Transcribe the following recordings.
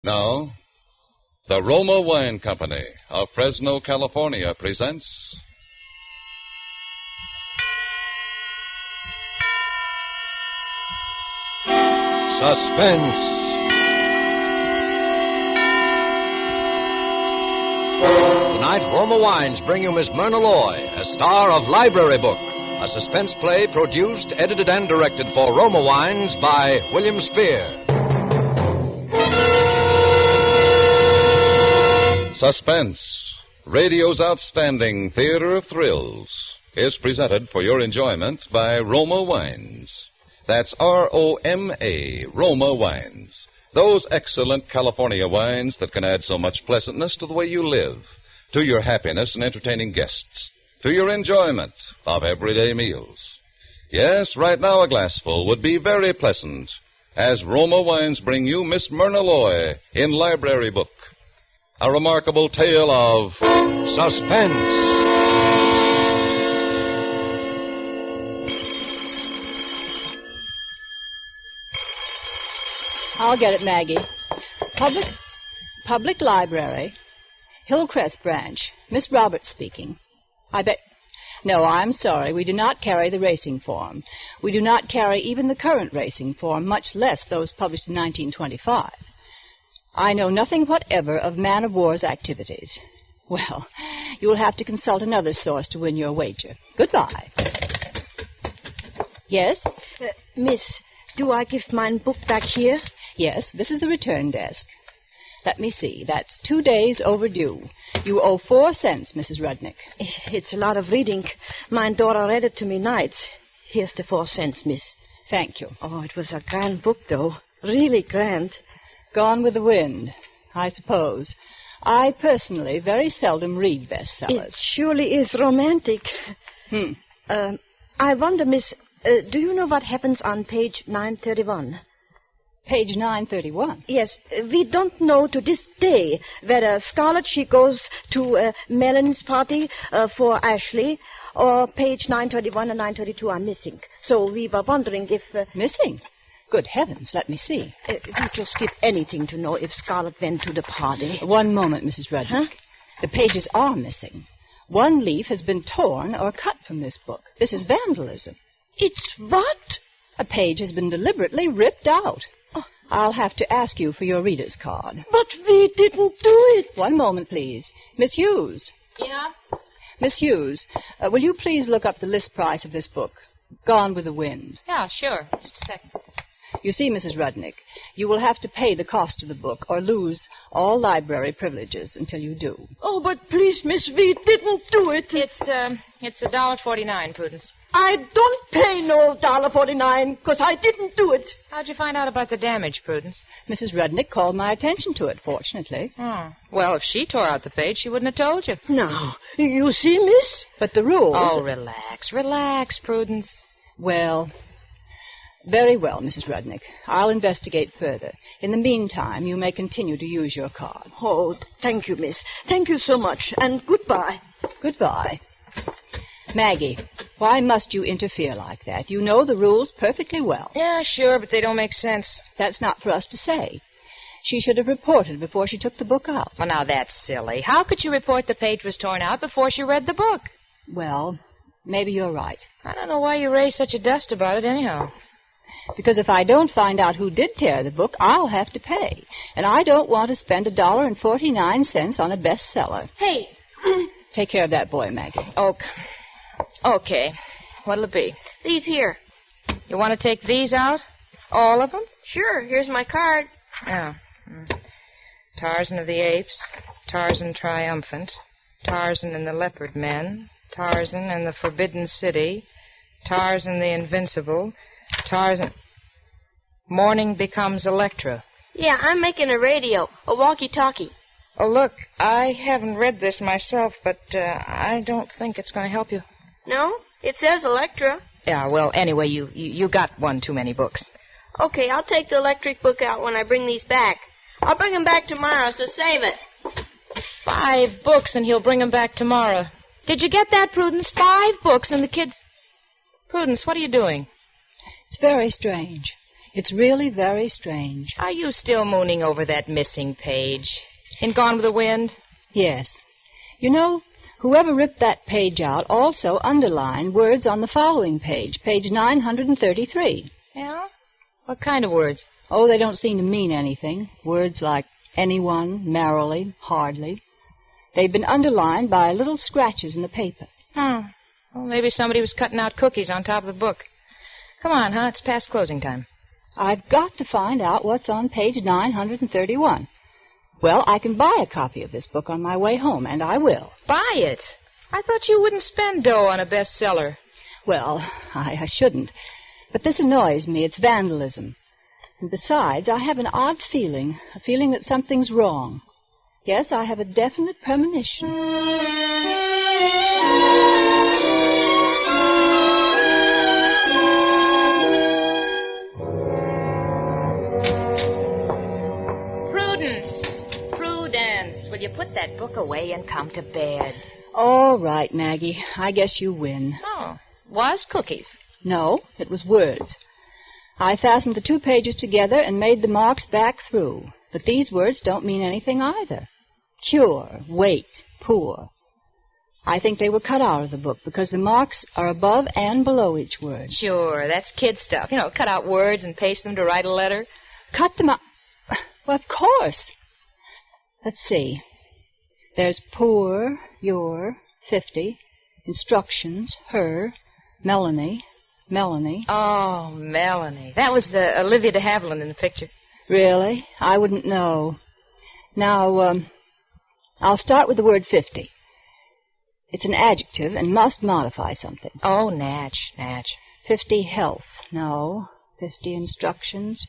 Now, the Roma Wine Company of Fresno, California presents Suspense. Tonight, Roma Wines bring you Miss Myrna Loy, a star of Library Book, a suspense play produced, edited, and directed for Roma Wines by William Spear. Suspense, radio's outstanding theater of thrills, is presented for your enjoyment by Roma Wines. That's R-O-M-A, Roma Wines. Those excellent California wines that can add so much pleasantness to the way you live, to your happiness in entertaining guests, to your enjoyment of everyday meals. Yes, right now a glassful would be very pleasant, as Roma Wines bring you Miss Myrna Loy in Library Book. A remarkable tale of Suspense. I'll get it, Maggie. Public Library, Hillcrest Branch. Miss Roberts speaking. No, I'm sorry. We do not carry the racing form. We do not carry even the current racing form, much less those published in 1925. I know nothing whatever of man-of-war's activities. Well, you'll have to consult another source to win your wager. Goodbye. Yes? Miss, do I give mine book back here? Yes, this is the return desk. Let me see. That's 2 days overdue. You owe 4 cents, Mrs. Rudnick. It's a lot of reading. My daughter read it to me nights. Here's the 4 cents, miss. Thank you. Oh, it was a grand book, though. Really grand. Gone with the wind, I suppose. I personally very seldom read bestsellers. It surely is romantic. I wonder, miss, do you know what happens on page 931? Page 931? Yes, we don't know to this day whether Scarlett, she goes to Melanie's party for Ashley, or page 931 and 932 are missing. So we were wondering if... Missing? Good heavens, let me see. We just give anything to know if Scarlett went to the party. One moment, Mrs. Rudnick. Huh? The pages are missing. One leaf has been torn or cut from this book. This is vandalism. It's what? A page has been deliberately ripped out. Oh. I'll have to ask you for your reader's card. But we didn't do it. One moment, please. Miss Hughes. Yeah? Miss Hughes, will you please look up the list price of this book, Gone with the Wind? Yeah, sure. Just a second. You see, Mrs. Rudnick, you will have to pay the cost of the book or lose all library privileges until you do. Oh, but please, miss, we didn't do it. It's $1.49, Prudence. I don't pay no $1.49 because I didn't do it. How'd you find out about the damage, Prudence? Mrs. Rudnick called my attention to it, fortunately. Oh. Well, if she tore out the page, she wouldn't have told you. Now, you see, miss? But the rules... Oh, relax, Prudence. Well... Very well, Mrs. Rudnick. I'll investigate further. In the meantime, you may continue to use your card. Oh, thank you, miss. Thank you so much. And goodbye. Goodbye. Maggie, why must you interfere like that? You know the rules perfectly well. Yeah, sure, but they don't make sense. That's not for us to say. She should have reported before she took the book out. Well, now, that's silly. How could you report the page was torn out before she read the book? Well, maybe you're right. I don't know why you raise such a dust about it anyhow. Because if I don't find out who did tear the book, I'll have to pay. And I don't want to spend $1.49 on a bestseller. Hey. Take care of that boy, Maggie. Okay. What'll it be? These here. You want to take these out? All of them? Sure, here's my card. Yeah. Tarzan of the Apes, Tarzan Triumphant, Tarzan and the Leopard Men, Tarzan and the Forbidden City, Tarzan the Invincible, Tarzan... Morning Becomes Electra. Yeah, I'm making a radio, a walkie-talkie. Oh, look, I haven't read this myself, but I don't think it's going to help you. No? It says Electra. Yeah, well, anyway, you got one too many books. Okay, I'll take the electric book out when I bring these back. I'll bring them back tomorrow, so save it. 5 books, and he'll bring them back tomorrow. Did you get that, Prudence? 5 books, and the kids... Prudence, what are you doing? It's very strange. It's really very strange. Are you still mooning over that missing page? In Gone with the Wind? Yes. You know, whoever ripped that page out also underlined words on the following page, page 933. Yeah? What kind of words? Oh, they don't seem to mean anything. Words like anyone, merrily, hardly. They've been underlined by little scratches in the paper. Well, maybe somebody was cutting out cookies on top of the book. Come on, it's past closing time. I've got to find out what's on page 931. Well, I can buy a copy of this book on my way home, and I will. Buy it? I thought you wouldn't spend dough on a bestseller. Well, I shouldn't. But this annoys me. It's vandalism. And besides, I have an odd feeling, a feeling that something's wrong. Yes, I have a definite premonition. Prudence, will you put that book away and come to bed? All right, Maggie. I guess you win. Oh, was cookies? No, it was words. I fastened the 2 pages together and made the marks back through. But these words don't mean anything either. Cure, wait, poor. I think they were cut out of the book because the marks are above and below each word. Sure, that's kid stuff. You know, cut out words and paste them to write a letter. Cut them out? Well, of course. Let's see. There's poor, your, 50, instructions, her, Melanie. Oh, Melanie. That was Olivia de Havilland in the picture. Really? I wouldn't know. Now, I'll start with the word 50. It's an adjective and must modify something. Oh, Natch. 50 health. No. 50 instructions.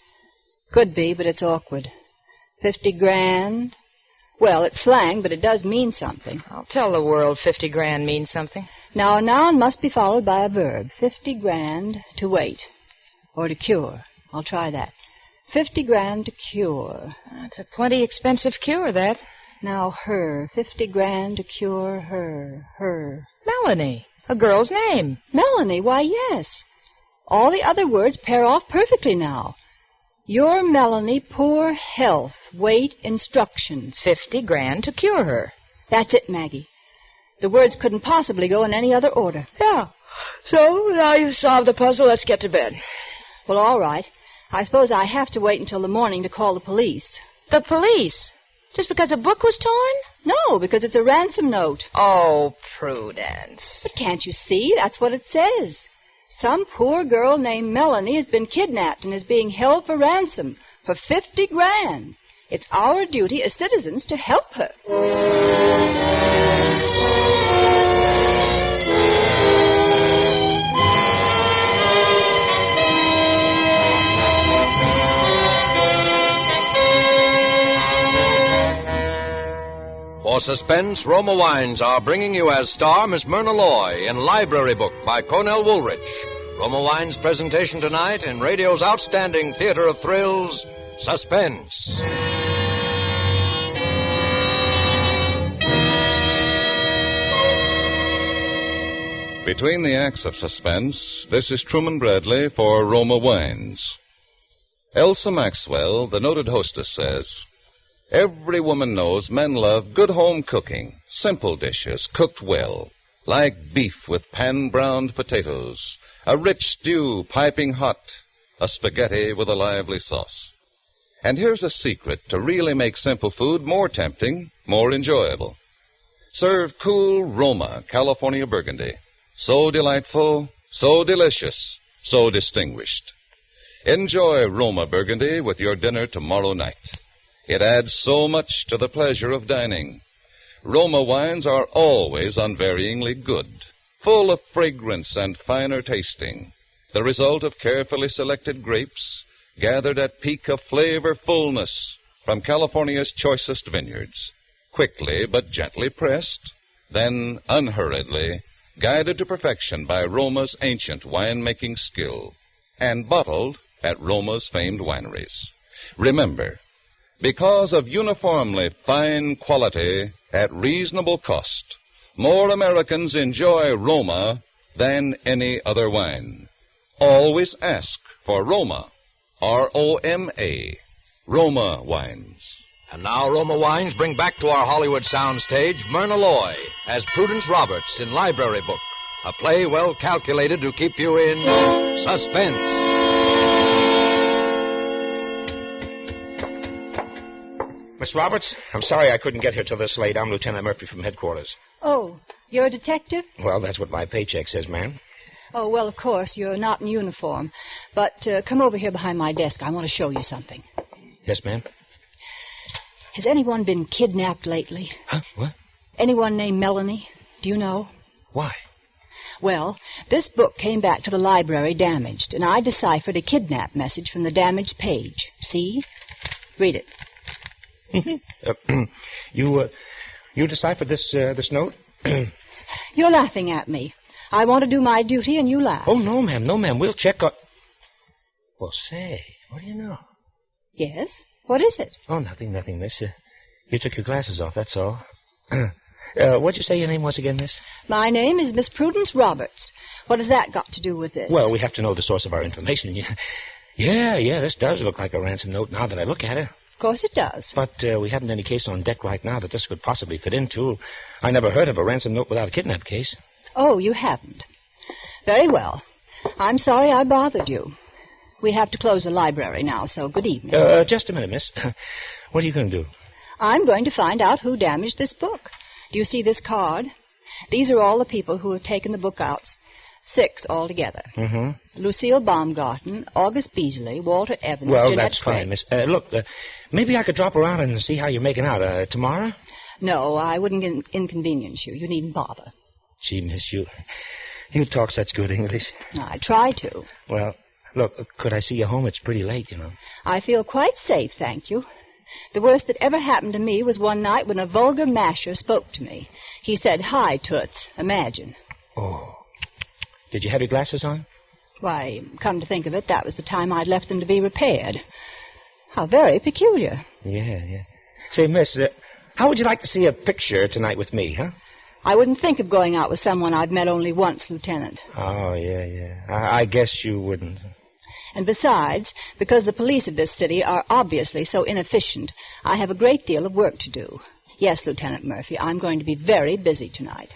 Could be, but it's awkward. 50 grand. Well, it's slang, but it does mean something. I'll tell the world 50 grand means something. Now, a noun must be followed by a verb. 50 grand to wait. Or to cure. I'll try that. 50 grand to cure. That's a plenty expensive cure, that. Now, her. 50 grand to cure her. Her. Melanie. A girl's name. Melanie, why, yes. All the other words pair off perfectly now. Your Melanie, poor health, wait, instructions. 50 grand to cure her. That's it, Maggie. The words couldn't possibly go in any other order. Yeah. So, now you've solved the puzzle, let's get to bed. Well, all right. I suppose I have to wait until the morning to call the police. The police? Just because a book was torn? No, because it's a ransom note. Oh, Prudence. But can't you see? That's what it says. Some poor girl named Melanie has been kidnapped and is being held for ransom for 50 grand. It's our duty as citizens to help her. For Suspense, Roma Wines are bringing you as star Miss Myrna Loy in Library Book by Cornell Woolrich. Roma Wines' presentation tonight in radio's outstanding theater of thrills, Suspense. Between the acts of Suspense, this is Truman Bradley for Roma Wines. Elsa Maxwell, the noted hostess, says, "Every woman knows men love good home cooking, simple dishes cooked well, like beef with pan-browned potatoes, a rich stew piping hot, a spaghetti with a lively sauce. And here's a secret to really make simple food more tempting, more enjoyable. Serve cool Roma California Burgundy. So delightful, so delicious, so distinguished. Enjoy Roma Burgundy with your dinner tomorrow night. It adds so much to the pleasure of dining. Roma wines are always unvaryingly good, full of fragrance and finer tasting, the result of carefully selected grapes, gathered at peak of flavor fullness from California's choicest vineyards, quickly but gently pressed, then unhurriedly guided to perfection by Roma's ancient winemaking skill, and bottled at Roma's famed wineries. Remember, because of uniformly fine quality at reasonable cost, more Americans enjoy Roma than any other wine. Always ask for Roma R-O-M-A, Roma Wines. And now Roma Wines bring back to our Hollywood soundstage Myrna Loy as Prudence Roberts in Library Book, a play well calculated to keep you in suspense. Miss Roberts, I'm sorry I couldn't get here till this late. I'm Lieutenant Murphy from headquarters. Oh, you're a detective? Well, that's what my paycheck says, ma'am. Oh, well, of course, you're not in uniform. But come over here behind my desk. I want to show you something. Yes, ma'am? Has anyone been kidnapped lately? Huh? What? Anyone named Melanie? Do you know? Why? Well, this book came back to the library damaged, and I deciphered a kidnap message from the damaged page. See? Read it. You deciphered this note? You're laughing at me. I want to do my duty, and you laugh. Oh, no, ma'am. No, ma'am. We'll check on... Well, say, what do you know? Yes? What is it? Oh, nothing, miss. You took your glasses off, that's all. What'd you say your name was again, miss? My name is Miss Prudence Roberts. What has that got to do with this? Well, we have to know the source of our information. Yeah, this does look like a ransom note now that I look at it. Of course it does. But we haven't any case on deck right now that this could possibly fit into. I never heard of a ransom note without a kidnap case. Oh, you haven't. Very well. I'm sorry I bothered you. We have to close the library now, so good evening. Just a minute, miss. What are you going to do? I'm going to find out who damaged this book. Do you see this card? These are all the people who have taken the book out. 6 altogether. Mm-hmm. Lucille Baumgarten, August Beasley, Walter Evans, Well, Jeanette that's fine, Craig. miss. Look, maybe I could drop around and see how you're making out. Tomorrow? No, I wouldn't inconvenience you. You needn't bother. Gee, miss, you talk such good English. I try to. Well, look, could I see you home? It's pretty late, you know. I feel quite safe, thank you. The worst that ever happened to me was one night when a vulgar masher spoke to me. He said, "Hi, Toots." Imagine. Oh. Did you have your glasses on? Why, come to think of it, that was the time I'd left them to be repaired. How very peculiar. Yeah. Say, miss, how would you like to see a picture tonight with me, huh? I wouldn't think of going out with someone I've met only once, Lieutenant. Oh, yeah. I guess you wouldn't. And besides, because the police of this city are obviously so inefficient, I have a great deal of work to do. Yes, Lieutenant Murphy, I'm going to be very busy tonight.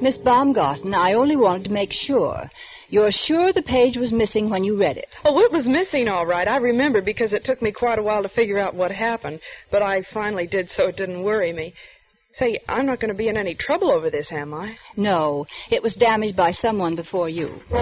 Miss Baumgarten, I only wanted to make sure. You're sure the page was missing when you read it? Oh, it was missing, all right. I remember because it took me quite a while to figure out what happened, but I finally did, so it didn't worry me. Say, I'm not going to be in any trouble over this, am I? No, it was damaged by someone before you. But,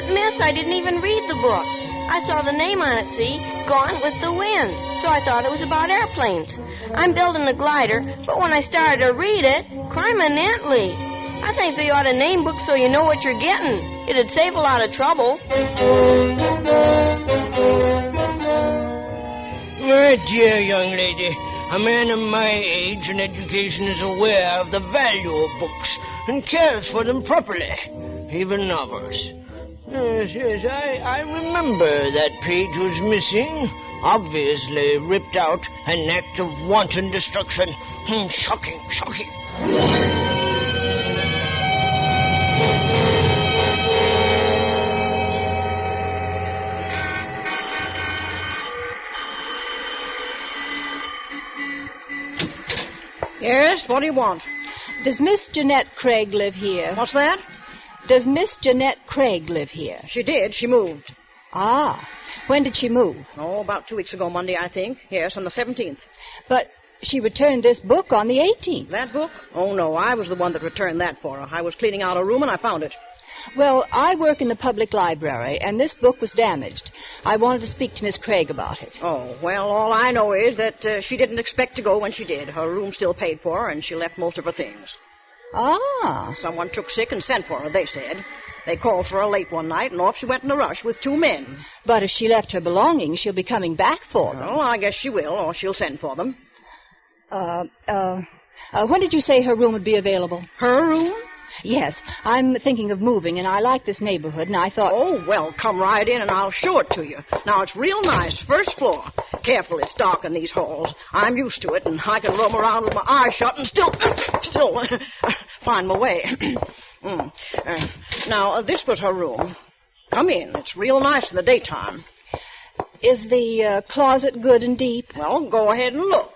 miss, I didn't even read the book. I saw the name on it, see? Gone with the Wind. So I thought it was about airplanes. I'm building a glider, but when I started to read it, criminally. I think they ought to name books so you know what you're getting. It'd save a lot of trouble. My dear young lady, a man of my age and education is aware of the value of books and cares for them properly, even novels. Yes, I remember that page was missing. Obviously ripped out, an act of wanton destruction. Shocking. Yes, what do you want? Does Miss Jeanette Craig live here? What's that? Does Miss Jeanette Craig live here? She did. She moved. Ah, when did she move? Oh, about 2 weeks ago, Monday, I think. Yes, on the 17th. But she returned this book on the 18th. That book? Oh, no, I was the one that returned that for her. I was cleaning out a room and I found it. Well, I work in the public library, and this book was damaged. I wanted to speak to Miss Craig about it. Oh, well, all I know is that she didn't expect to go when she did. Her room still paid for her, and she left most of her things. Ah. Someone took sick and sent for her, they said. They called for her late one night, and off she went in a rush with 2 men. But if she left her belongings, she'll be coming back for them. Well, I guess she will, or she'll send for them. When did you say her room would be available? Her room? Yes, I'm thinking of moving, and I like this neighborhood, and I thought... Oh, well, come right in and I'll show it to you. Now, it's real nice, first floor. Careful, it's dark in these halls. I'm used to it, and I can roam around with my eyes shut and still find my way. Now, this was her room. Come in. It's real nice in the daytime. Is the closet good and deep? Well, go ahead and look.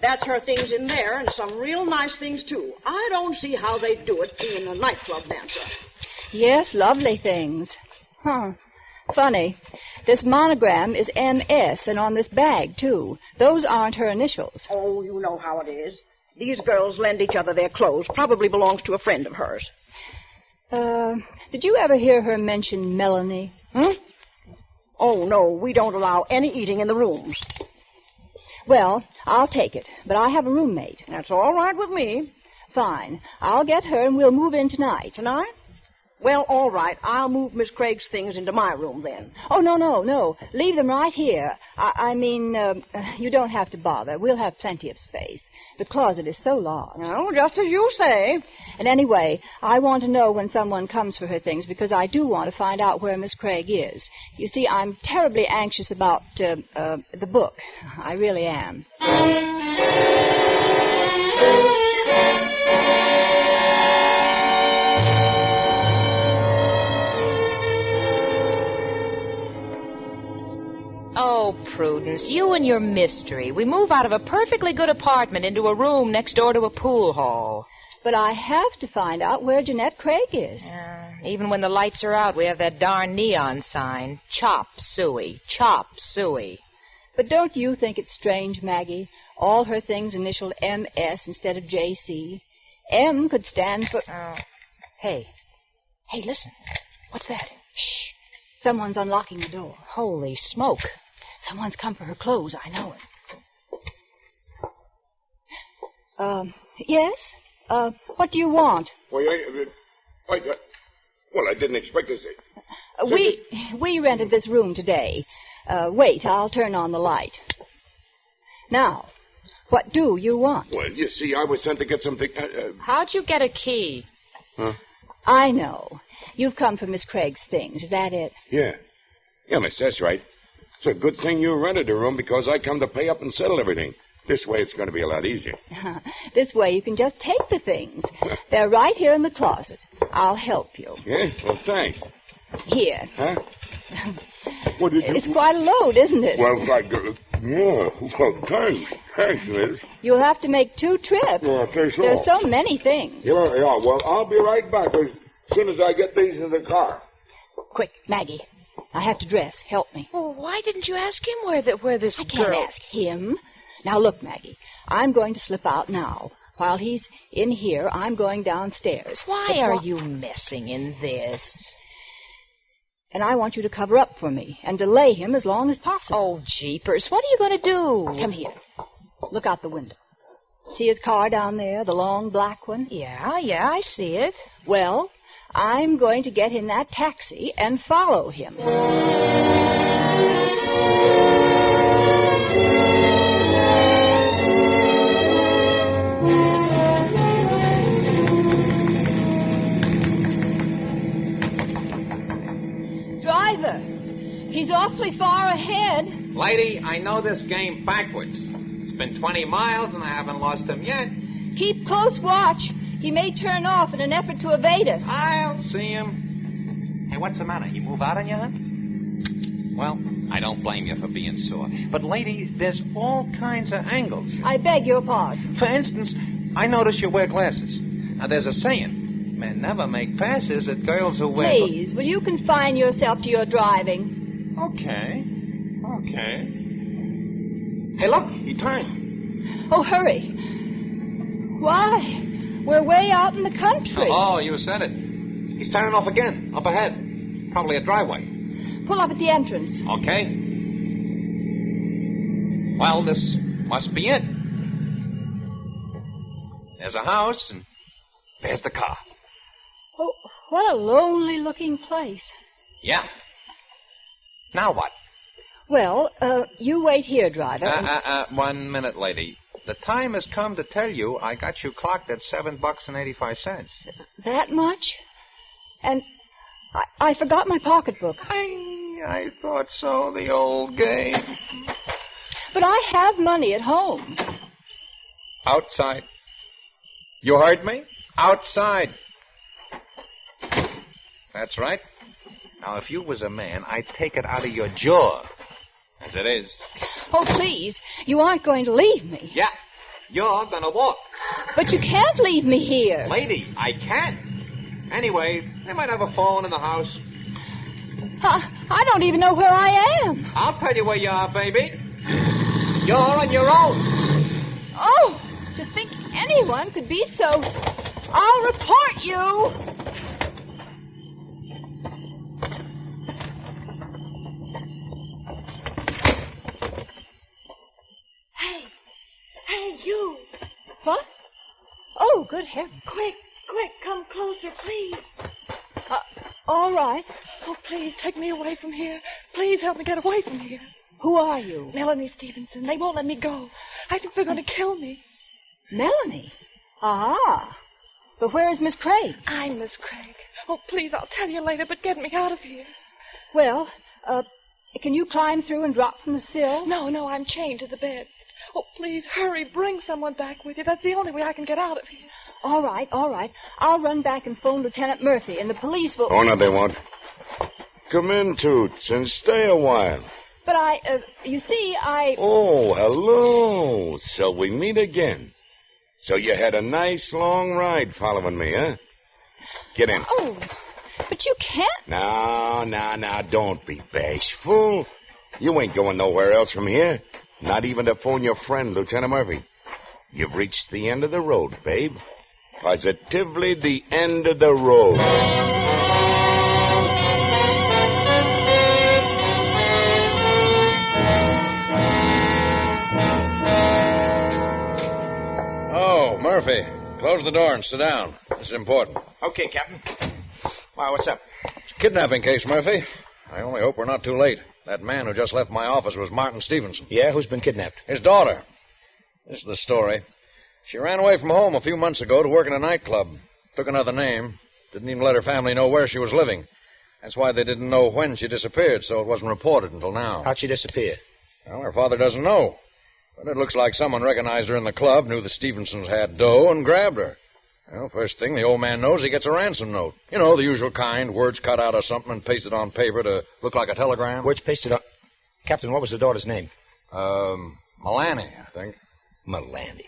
That's her things in there, and some real nice things, too. I don't see how they do it, being a nightclub dancer. Yes, lovely things. Huh. Funny. This monogram is MS, and on this bag, too. Those aren't her initials. Oh, you know how it is. These girls lend each other their clothes. Probably belongs to a friend of hers. Did you ever hear her mention Melanie? Oh, no, we don't allow any eating in the rooms. Well, I'll take it, but I have a roommate. That's all right with me. Fine. I'll get her, and we'll move in tonight. Tonight? Well, all right. I'll move Miss Craig's things into my room then. Oh, no. Leave them right here. I mean, you don't have to bother. We'll have plenty of space. The closet is so large. No, just as you say. And anyway, I want to know when someone comes for her things because I do want to find out where Miss Craig is. You see, I'm terribly anxious about the book. I really am. Oh, Prudence, you and your mystery. We move out of a perfectly good apartment into a room next door to a pool hall. But I have to find out where Jeanette Craig is. Even when the lights are out, we have that darn neon sign. Chop Suey. Chop Suey. But don't you think it's strange, Maggie? All her things initialed MS instead of JC. M could stand for... Hey, listen. What's that? Shh. Someone's unlocking the door. Holy smoke. Someone's come for her clothes. I know it. Yes? What do you want? Well, I didn't expect to see. We rented this room today. Wait, I'll turn on the light. Now, what do you want? Well, you see, I was sent to get something... How'd you get a key? Huh? I know. You've come for Miss Craig's things. Is that it? Yeah. Yeah, miss, that's right. It's a good thing you rented the room because I come to pay up and settle everything. This way it's going to be a lot easier. This way you can just take the things. They're right here in the closet. I'll help you. Yeah? Well, thanks. Here. Huh? What did you... It's quite a load, isn't it? Well, thanks. Thanks, miss. You'll have to make 2 trips. Yeah, okay, so. There's so many things. Yeah, well, I'll be right back as soon as I get these in the car. Quick, Maggie. I have to dress. Help me. Well, why didn't you ask him where this I can't ask him. Now, look, Maggie. I'm going to slip out now. While he's in here, I'm going downstairs. Why are you messing in this? And I want you to cover up for me and delay him as long as possible. Oh, jeepers. What are you going to do? Come here. Look out the window. See his car down there, the long black one? Yeah, I see it. Well, I'm going to get in that taxi and follow him. Driver, he's awfully far ahead. Lady, I know this game backwards. It's been 20 miles and I haven't lost him yet. Keep close watch. He may turn off in an effort to evade us. I'll see him. Hey, what's the matter? He move out on you, huh? Well, I don't blame you for being sore. But, lady, there's all kinds of angles. I beg your pardon. For instance, I notice you wear glasses. Now, there's a saying. Men never make passes at girls who wear... Please, will you confine yourself to your driving? Okay. Hey, look, he turned. Oh, hurry. Why? We're way out in the country. Oh, you said it. He's turning off again, up ahead. Probably a driveway. Pull up at the entrance. Okay. Well, this must be it. There's a house, and there's the car. Oh, what a lonely-looking place. Yeah. Now what? Well, you wait here, driver. 1 minute, lady. The time has come to tell you I got you clocked at $7.85. That much? And I forgot my pocketbook. I thought so, the old game. But I have money at home. Outside. You heard me? Outside. That's right. Now, if you was a man, I'd take it out of your jaw. As it is. Oh, please. You aren't going to leave me. Yeah. You're gonna walk. But you can't leave me here. Lady, I can. Anyway, they might have a phone in the house. I don't even know where I am. I'll tell you where you are, baby. You're on your own. Oh, to think anyone could be so... I'll report you. Hey, you. What? Oh, good heavens. Quick, come closer, please. All right. Oh, please, take me away from here. Please help me get away from here. Who are you? Melanie Stevenson. They won't let me go. I think they're going to kill me. Melanie? Ah. But where is Miss Craig? I'm Miss Craig. Oh, please, I'll tell you later, but get me out of here. Well, can you climb through and drop from the sill? No, I'm chained to the bed. Oh, please, hurry, bring someone back with you. That's the only way I can get out of here. All right. I'll run back and phone Lieutenant Murphy, and the police will... Oh, no, they won't. Come in, Toots, and stay a while. But you see, Oh, hello. So we meet again. So you had a nice long ride following me, huh? Get in. Oh, but you can't... No, don't be bashful. You ain't going nowhere else from here. Not even to phone your friend, Lieutenant Murphy. You've reached the end of the road, babe. Positively the end of the road. Oh, Murphy, close the door and sit down. This is important. Okay, Captain. Why, what's up? It's a kidnapping case, Murphy. I only hope we're not too late. That man who just left my office was Martin Stevenson. Yeah, who's been kidnapped? His daughter. This is the story. She ran away from home a few months ago to work in a nightclub. Took another name. Didn't even let her family know where she was living. That's why they didn't know when she disappeared, so it wasn't reported until now. How'd she disappear? Well, her father doesn't know. But it looks like someone recognized her in the club, knew the Stevensons had dough, and grabbed her. Well, first thing the old man knows, he gets a ransom note. You know, the usual kind, words cut out of something and pasted on paper to look like a telegram. Words pasted on... Captain, what was the daughter's name? Melanie, I think. Melanie.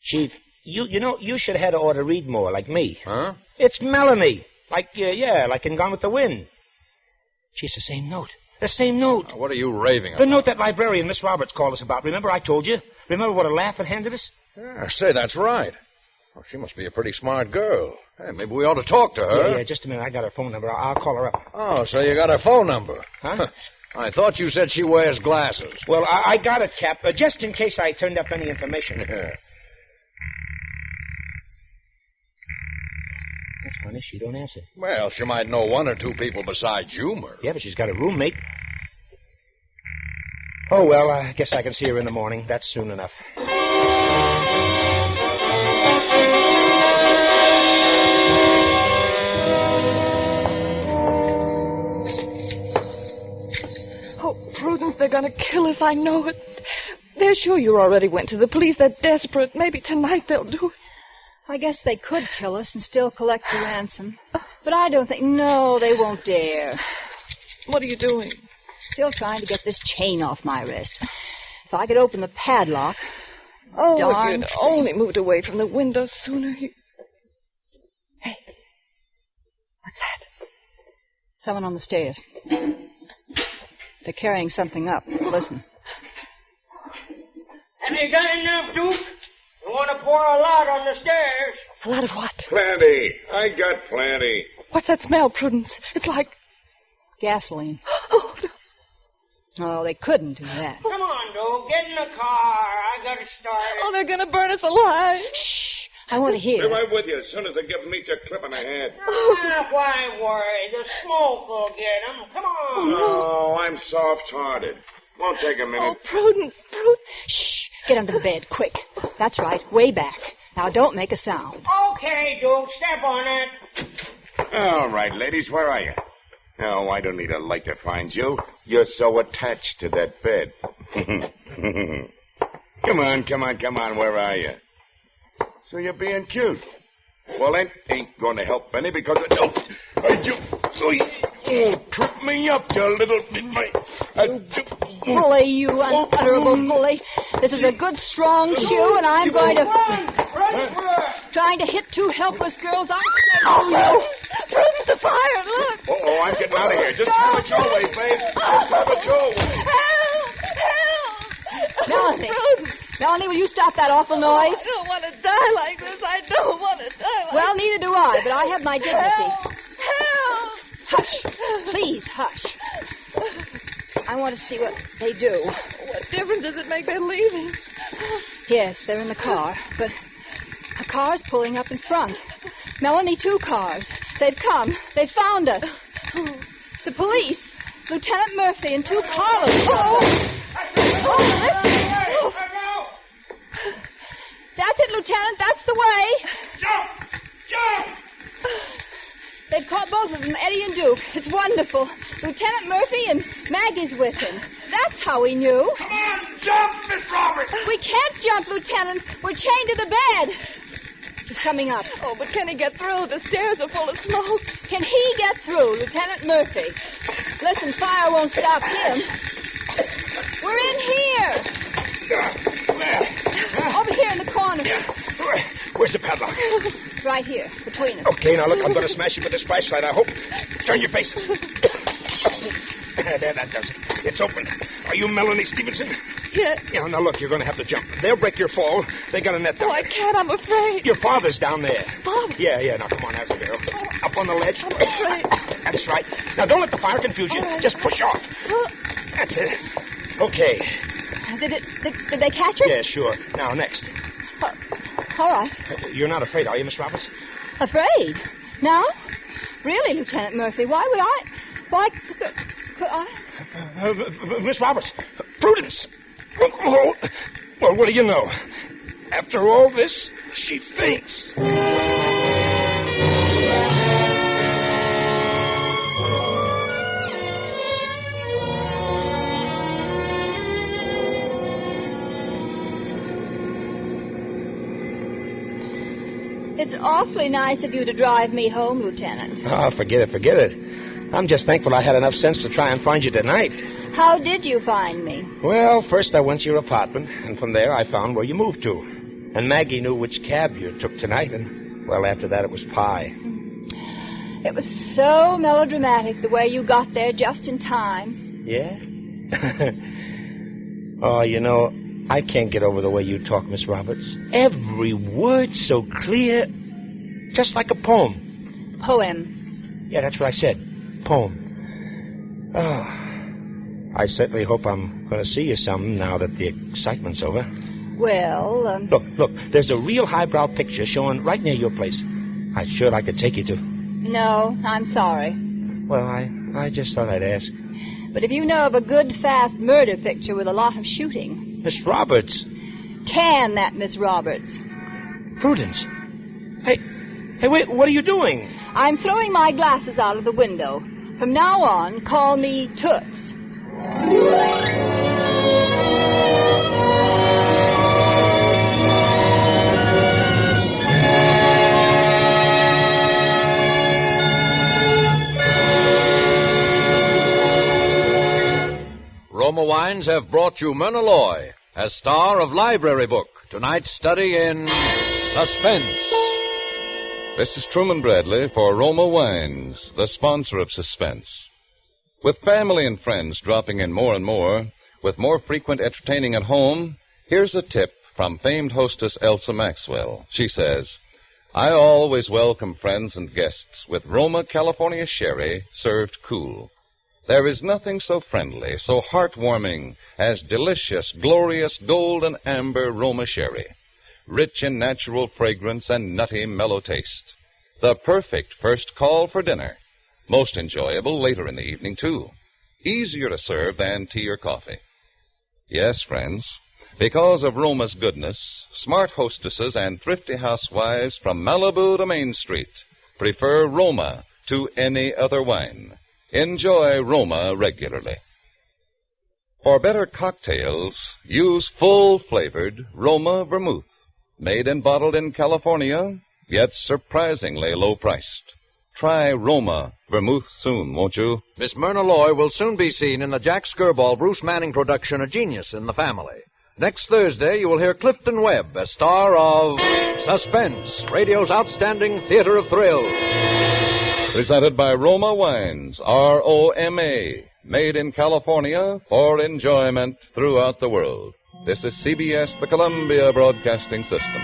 Chief, you should have had her ought to read more, like me. Huh? It's Melanie. Like in Gone with the Wind. Gee, it's the same note. The same note. What are you raving about? The note that librarian Miss Roberts called us about. Remember I told you? Remember what a laugh it handed us? Yeah, say, that's right. Well, she must be a pretty smart girl. Hey, maybe we ought to talk to her. Yeah, just a minute. I got her phone number. I'll call her up. Oh, so you got her phone number. Huh? I thought you said she wears glasses. Well, I got it, Cap, just in case I turned up any information. Yeah. That's funny. She don't answer. Well, she might know one or two people besides you, Murphy. Yeah, but she's got a roommate. Oh, well, I guess I can see her in the morning. That's soon enough. Oh, Prudence, they're going to kill us. I know it. They're sure you already went to the police. They're desperate. Maybe tonight they'll do it. I guess they could kill us and still collect the ransom. But I don't think... No, they won't dare. What are you doing? Still trying to get this chain off my wrist. If I could open the padlock... Oh, darn if you'd only moved away from the window sooner. Hey. What's that? Someone on the stairs. They're carrying something up. Listen. Have you got enough, Duke? You want to pour a lot on the stairs? A lot of what? Plenty. I got plenty. What's that smell, Prudence? It's like... Gasoline. Oh, No, they couldn't do that. Come on, Duke. Get in the car. I got to start. oh, they're going to burn us alive. Shh. I want to hear. Be right with you as soon as I give me a clip in the head. Why worry? The smoke will get them. Come on. No, I'm soft-hearted. Won't take a minute. Oh, Prudence. Shh. Get under the bed, quick. That's right, way back. Now, don't make a sound. Okay, Duke, step on it. All right, ladies, where are you? Oh, I don't need a light to find you. You're so attached to that bed. Come on, where are you? So you're being cute. Well, that ain't going to help any because trip me up, you little... Bully, you unutterable bully. This is a good, strong shoe, and I'm going to... Trying to hit two helpless girls. Prudence, the fire, look. Oh, I'm getting out of here. Just have it your way, babe. Just have it your way. Help! Melanie, will you stop that awful noise? I don't want to die like this. I don't want to die like Well, neither do I, but I have my dignity. Help! Hush. Please, hush. I want to see what they do. What difference does it make they're leaving? Yes, they're in the car, but a car's pulling up in front. Melanie, 2 cars. They've come. They've found us. The police. Lieutenant Murphy and 2 cars. Listen. That's it, Lieutenant. That's the way. Jump! They've caught both of them, Eddie and Duke. It's wonderful. Lieutenant Murphy and Maggie's with him. That's how we knew. Come on, jump, Miss Roberts! We can't jump, Lieutenant. We're chained to the bed. He's coming up. Oh, but can he get through? The stairs are full of smoke. Can he get through, Lieutenant Murphy? Listen, fire won't stop him. We're in here. Over here in the corner. Where's the padlock? Right here, between us. Okay, now look, I'm going to smash it with this flashlight, I hope. Turn your faces. There, that does it. It's open. Are you Melanie Stevenson? Yes. Yeah, now look, you're going to have to jump. They'll break your fall. They got a net down Oh, I there. can't. I'm afraid. Your father's down there. Father? Yeah, now come on, that's the girl. Up on the ledge. I'm afraid. That's right. Now don't let the fire confuse you. Right. Just push off. That's it. Okay. Did they catch her? Yeah, sure. Now, next. All right. You're not afraid, are you, Miss Roberts? Afraid? No? Really, Lieutenant Murphy? Why would I? Why could I? Miss Roberts. Prudence. Oh, well, what do you know? After all this, she faints. It's awfully nice of you to drive me home, Lieutenant. Oh, forget it. I'm just thankful I had enough sense to try and find you tonight. How did you find me? Well, first I went to your apartment, and from there I found where you moved to. And Maggie knew which cab you took tonight, and, well, after that it was pie. It was so melodramatic the way you got there just in time. Yeah? Oh, you know, I can't get over the way you talk, Miss Roberts. Every word so clear, just like a poem. Poem. Yeah, that's what I said. Poem. Oh, I certainly hope I'm going to see you some now that the excitement's over. Well, Look, there's a real highbrow picture showing right near your place. I'd sure like to take you to. No, I'm sorry. Well, I just thought I'd ask. But if you know of a good, fast murder picture with a lot of shooting... Miss Roberts. Can that, Miss Roberts? Prudence. Hey, wait, what are you doing? I'm throwing my glasses out of the window. From now on, call me Toots. Roma Wines have brought you Myrna Loy as star of Library Book, tonight's study in Suspense. This is Truman Bradley for Roma Wines, the sponsor of Suspense. With family and friends dropping in more and more, with more frequent entertaining at home, here's a tip from famed hostess Elsa Maxwell. She says, I always welcome friends and guests with Roma California Sherry served cool. There is nothing so friendly, so heartwarming as delicious, glorious golden amber Roma Sherry. Rich in natural fragrance and nutty, mellow taste. The perfect first call for dinner. Most enjoyable later in the evening, too. Easier to serve than tea or coffee. Yes, friends, Because of Roma's goodness, smart hostesses and thrifty housewives from Malibu to Main Street prefer Roma to any other wine. Enjoy Roma regularly. For better cocktails, use full-flavored Roma vermouth, made and bottled in California, yet surprisingly low-priced. Try Roma vermouth soon, won't you? Miss Myrna Loy will soon be seen in the Jack Skirball, Bruce Manning production, A Genius in the Family. Next Thursday, you will hear Clifton Webb as star of Suspense, radio's outstanding theater of thrills. Presented by Roma Wines, R-O-M-A, made in California for enjoyment throughout the world. This is CBS, the Columbia Broadcasting System.